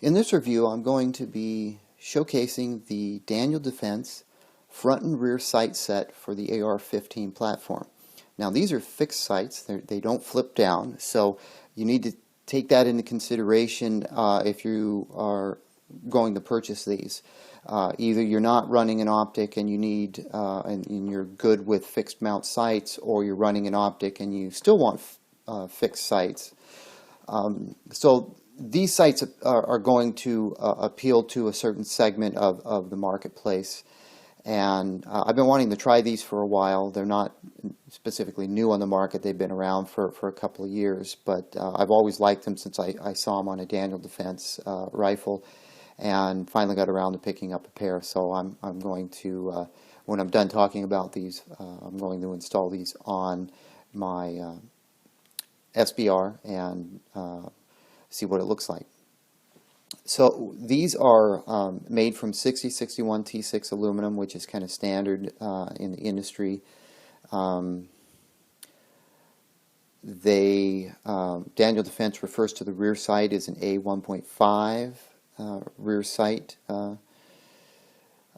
In this review, I'm going to be showcasing the Daniel Defense front and rear sight set for the AR15 platform. Now, these are fixed sights. They don't flip down, so you need to take that into consideration if you are going to purchase these. Either you're not running an optic and you need and you're good with fixed mount sights, or you're running an optic and you still want fixed sights. So these sights are going to appeal to a certain segment of the marketplace, and I've been wanting to try these for a while. They're not specifically new on the market. They've been around for a couple of years, but I've always liked them since I saw them on a Daniel Defense rifle, and finally got around to picking up a pair. So I'm going to, when I'm done talking about these, I'm going to install these on my SBR and see what it looks like. So these are made from 6061 T6 aluminum, which is kind of standard in the industry. Daniel Defense refers to the rear sight as an A1.5 rear sight, and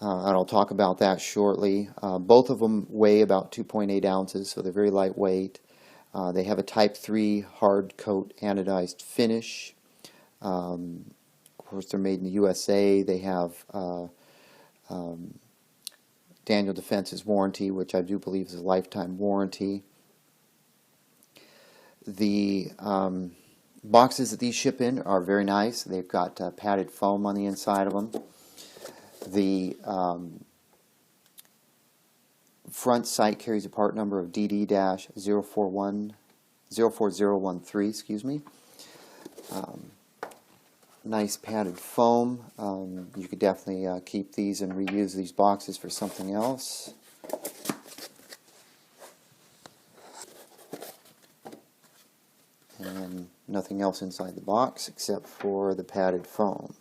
I'll talk about that shortly. Both of them weigh about 2.8 ounces, so they're very lightweight. They have a Type 3 hard coat anodized finish. Of course, they're made in the USA. They have Daniel Defense's warranty, which I do believe is a lifetime warranty. The boxes that these ship in are very nice. They've got padded foam on the inside of them. The front sight carries a part number of DD-04013, excuse me. Nice padded foam. You could definitely keep these and reuse these boxes for something else. And nothing else inside the box except for the padded foam.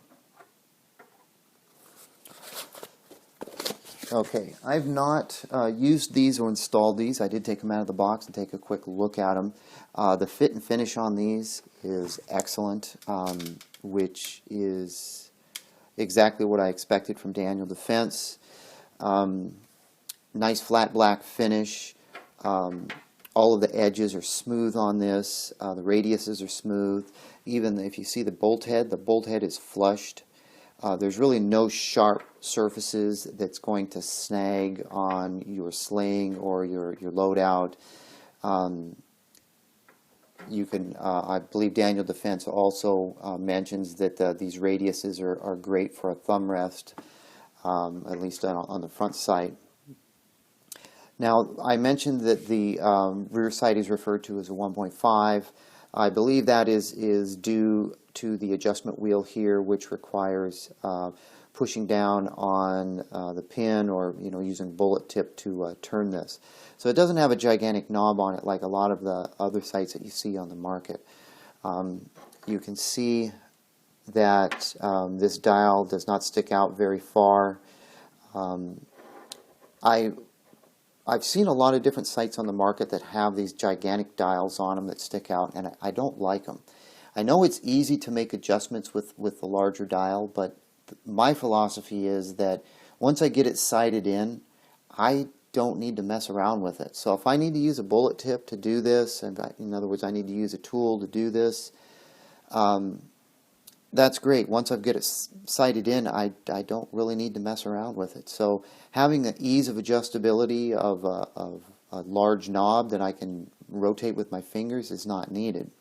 Okay, I've not used these or installed these. I did take them out of the box and take a quick look at them. The fit and finish on these is excellent, which is exactly what I expected from Daniel Defense. Nice flat black finish. All of the edges are smooth on this. The radiuses are smooth. Even if you see the bolt head is flushed. There's really no sharp surfaces that's going to snag on your sling or your loadout. You can, I believe Daniel Defense also mentions that these radiuses are great for a thumb rest, at least on the front sight. Now, I mentioned that the rear sight is referred to as a 1.5. I believe that is due to the adjustment wheel here, which requires pushing down on the pin, or using bullet tip to turn this. So it doesn't have a gigantic knob on it like a lot of the other sights that you see on the market. You can see that this dial does not stick out very far. I've seen a lot of different sights on the market that have these gigantic dials on them that stick out, and I don't like them. I know it's easy to make adjustments with the larger dial, but my philosophy is that once I get it sighted in, I don't need to mess around with it. So if I need to use a bullet tip to do this, and in other words, I need to use a tool to do this, that's great. Once I get it sighted in, I don't really need to mess around with it. So having the ease of adjustability of a large knob that I can rotate with my fingers is not needed.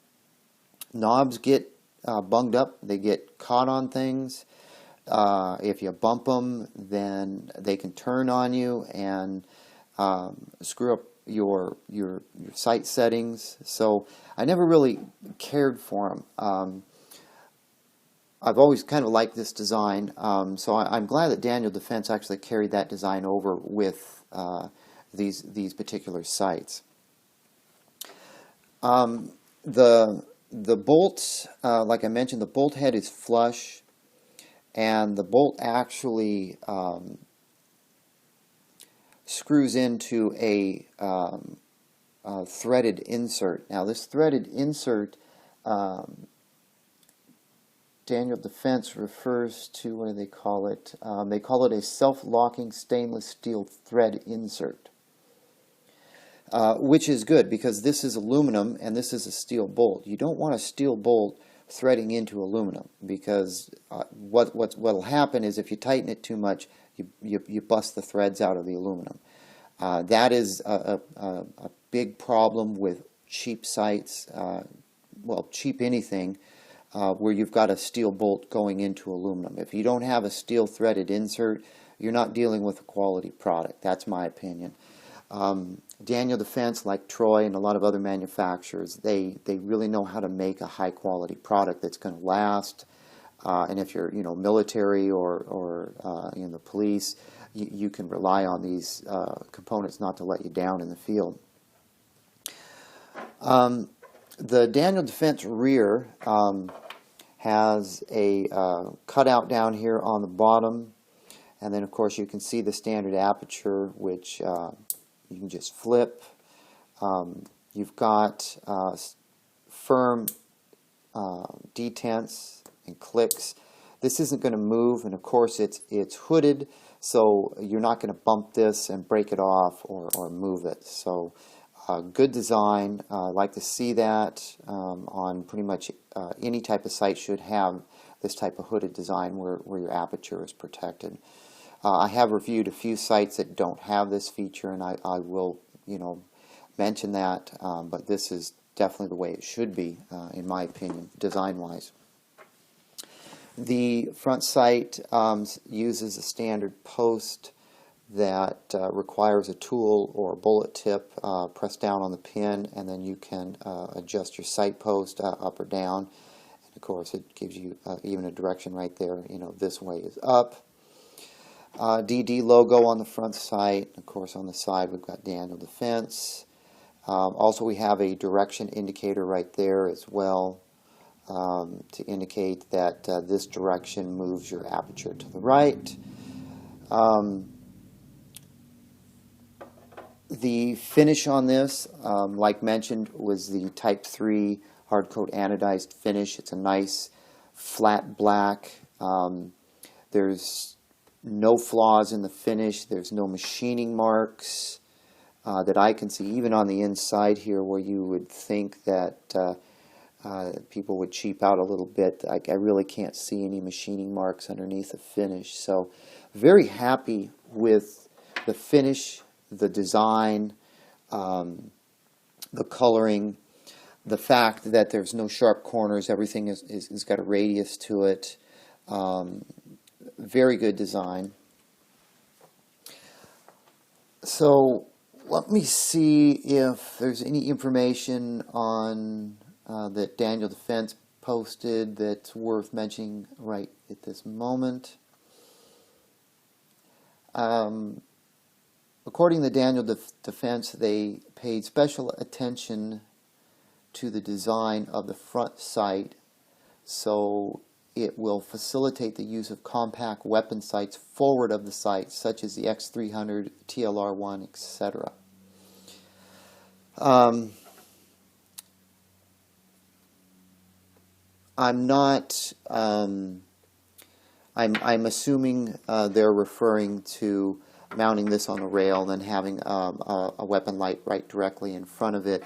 Knobs get bunged up. They get caught on things. If you bump them, then they can turn on you and screw up your sight settings. So I never really cared for them. I've always kind of liked this design, so I'm glad that Daniel Defense actually carried that design over with these particular sights. The bolts, like I mentioned, the bolt head is flush, and the bolt actually screws into a threaded insert. Now, this threaded insert Daniel Defense refers to, what do they call it? They call it a self-locking stainless steel thread insert, which is good because this is aluminum and this is a steel bolt. You don't want a steel bolt threading into aluminum because what'll happen is if you tighten it too much, you bust the threads out of the aluminum. That is a big problem with cheap sights, well, cheap anything, where you've got a steel bolt going into aluminum. If you don't have a steel threaded insert, you're not dealing with a quality product. That's my opinion. Daniel Defense, like Troy and a lot of other manufacturers, they really know how to make a high quality product that's going to last. And if you're military or in the police, you can rely on these components not to let you down in the field. The Daniel Defense rear has a cutout down here on the bottom, and then of course you can see the standard aperture, which you can just flip. You've got firm detents and clicks. This isn't going to move, and of course it's hooded, so you're not going to bump this and break it off or move it. So good design. I like to see that on pretty much any type of sight should have this type of hooded design where your aperture is protected. I have reviewed a few sites that don't have this feature, and I will mention that, but this is definitely the way it should be, in my opinion, design-wise. The front sight uses a standard post that requires a tool or a bullet tip. Press down on the pin, and then you can adjust your sight post up or down. And of course, it gives you even a direction right there. This way is up. DD logo on the front sight. Of course, on the side we've got Daniel Defense. Also, we have a direction indicator right there as well, to indicate that this direction moves your aperture to the right. The finish on this, like mentioned, was the Type 3 hard coat anodized finish. It's a nice flat black. There's no flaws in the finish. There's no machining marks that I can see, even on the inside here, where you would think that people would cheap out a little bit. I really can't see any machining marks underneath the finish. So very happy with the finish, the design, the coloring, the fact that there's no sharp corners. Everything is got a radius to it. Very good design. So let me see if there's any information on that Daniel Defense posted that's worth mentioning right at this moment. According to Daniel Defense, they paid special attention to the design of the front sight, so it will facilitate the use of compact weapon sights forward of the sight, such as the X300, TLR1, etc. I'm not. I'm assuming they're referring to mounting this on a rail, then having a weapon light right directly in front of it,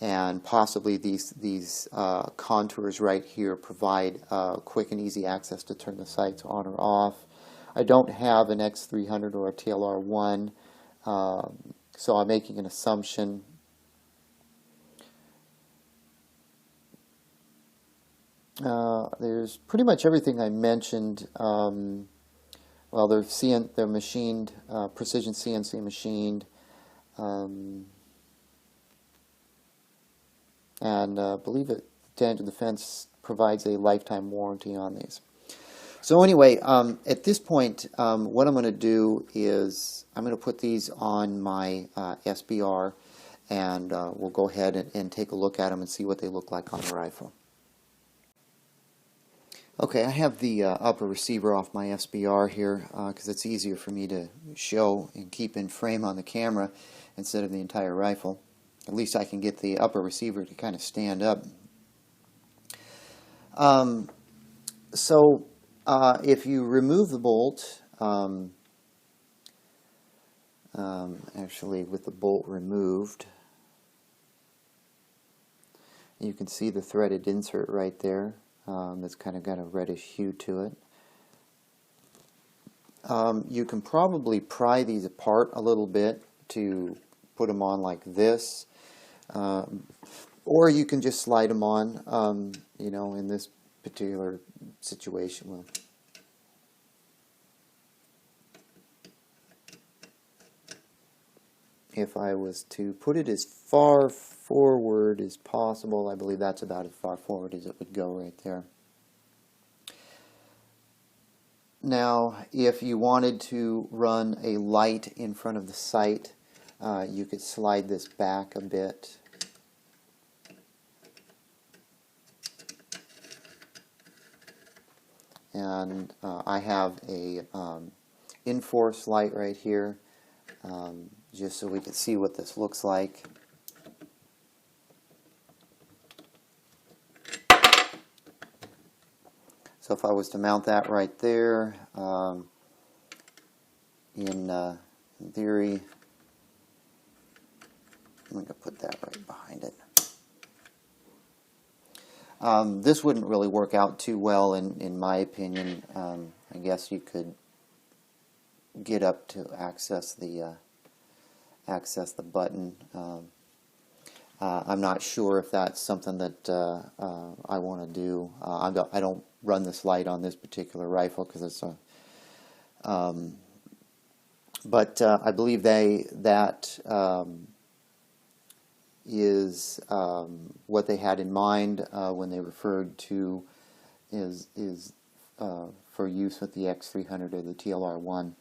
and possibly these contours right here provide quick and easy access to turn the sights on or off. I don't have an X300 or a TLR1, so I'm making an assumption. There's pretty much everything I mentioned. Well, they're machined, precision CNC machined, and I believe that Daniel Defense provides a lifetime warranty on these. So anyway, at this point, what I'm going to do is I'm going to put these on my SBR, and we'll go ahead and take a look at them and see what they look like on the rifle. Okay, I have the upper receiver off my SBR here because it's easier for me to show and keep in frame on the camera instead of the entire rifle. At least I can get the upper receiver to kind of stand up. So if you remove the bolt, actually with the bolt removed, you can see the threaded insert right there. That's kind of got a reddish hue to it. You can probably pry these apart a little bit to put them on like this, or you can just slide them on. You know, in this particular situation, well, if I was to put it as far forward as possible, I believe that's about as far forward as it would go right there. Now, if you wanted to run a light in front of the sight, you could slide this back a bit. And I have a in-force light right here, just so we can see what this looks like. So if I was to mount that right there, in theory, I'm going to put that right behind it. This wouldn't really work out too well, in my opinion. I guess you could get up to access the button. I'm not sure if that's something that I want to do. I don't run this light on this particular rifle because it's a. But I believe that is what they had in mind when they referred to is for use with the X300 or the TLR1.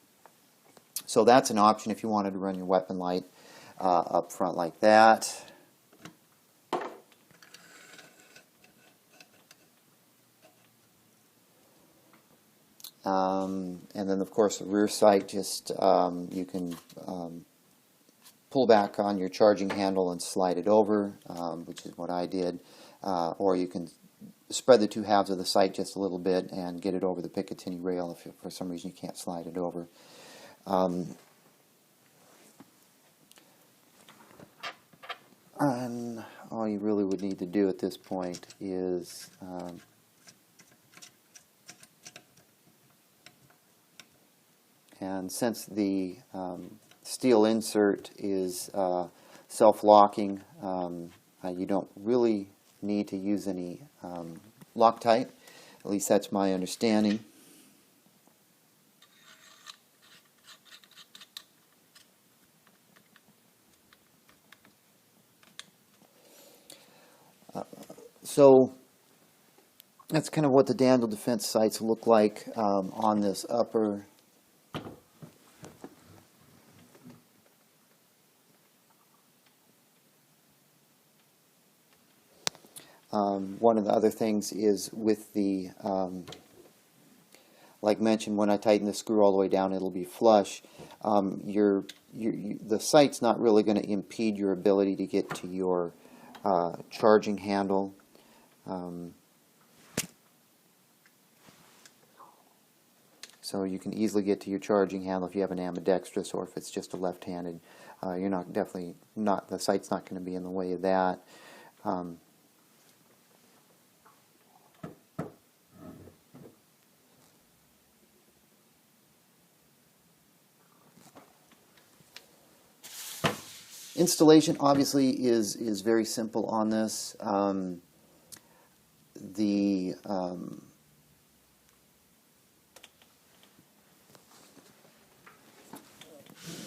So that's an option if you wanted to run your weapon light up front like that. And then, of course, the rear sight, just you can pull back on your charging handle and slide it over, which is what I did. Or you can spread the two halves of the sight just a little bit and get it over the Picatinny rail if for some reason you can't slide it over. And all you really would need to do at this point is and since the steel insert is self-locking, you don't really need to use any Loctite. At least that's my understanding. So that's kind of what the Daniel Defense sights look like on this upper one of the other things is with the, like mentioned, when I tighten the screw all the way down, it'll be flush. The sight's not really going to impede your ability to get to your charging handle. So you can easily get to your charging handle if you have an ambidextrous or if it's just a left-handed. You're not the sight's not going to be in the way of that. Installation obviously is very simple on this.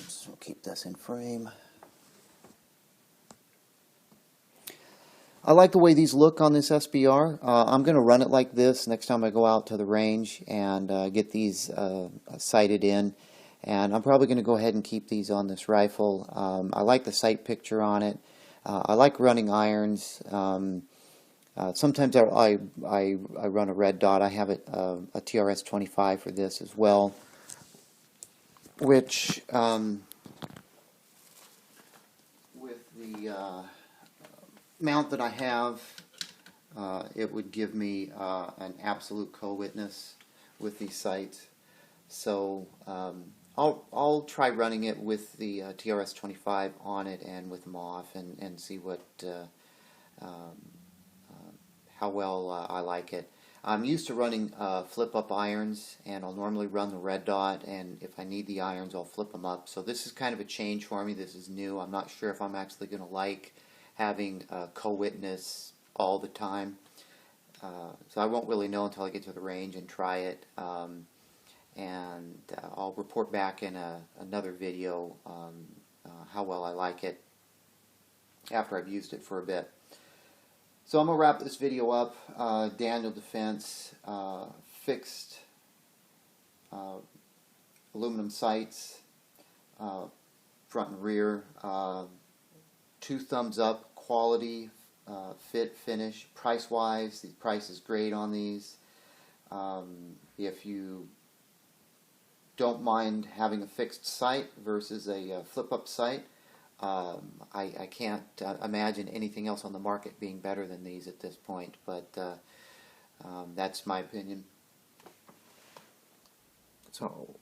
So keep this in frame. I like the way these look on this SBR. I'm going to run it like this next time I go out to the range and get these sighted in. And I'm probably going to go ahead and keep these on this rifle. I like the sight picture on it. I like running irons. Sometimes I run a red dot. I have a TRS 25 for this as well, which with the mount that I have, it would give me an absolute co-witness with these sights. So I'll try running it with the TRS-25 on it and with them off, and see what how well I like it. I'm used to running flip-up irons, and I'll normally run the red dot, and if I need the irons, I'll flip them up. So this is kind of a change for me. This is new. I'm not sure if I'm actually going to like having co-witness all the time. So I won't really know until I get to the range and try it. And I'll report back in another video how well I like it after I've used it for a bit. So I'm going to wrap this video up. Daniel Defense, fixed aluminum sights, front and rear, 2 thumbs up, quality, fit, finish. Price-wise, the price is great on these. If you don't mind having a fixed sight versus a flip-up sight, I can't imagine anything else on the market being better than these at this point, but that's my opinion. So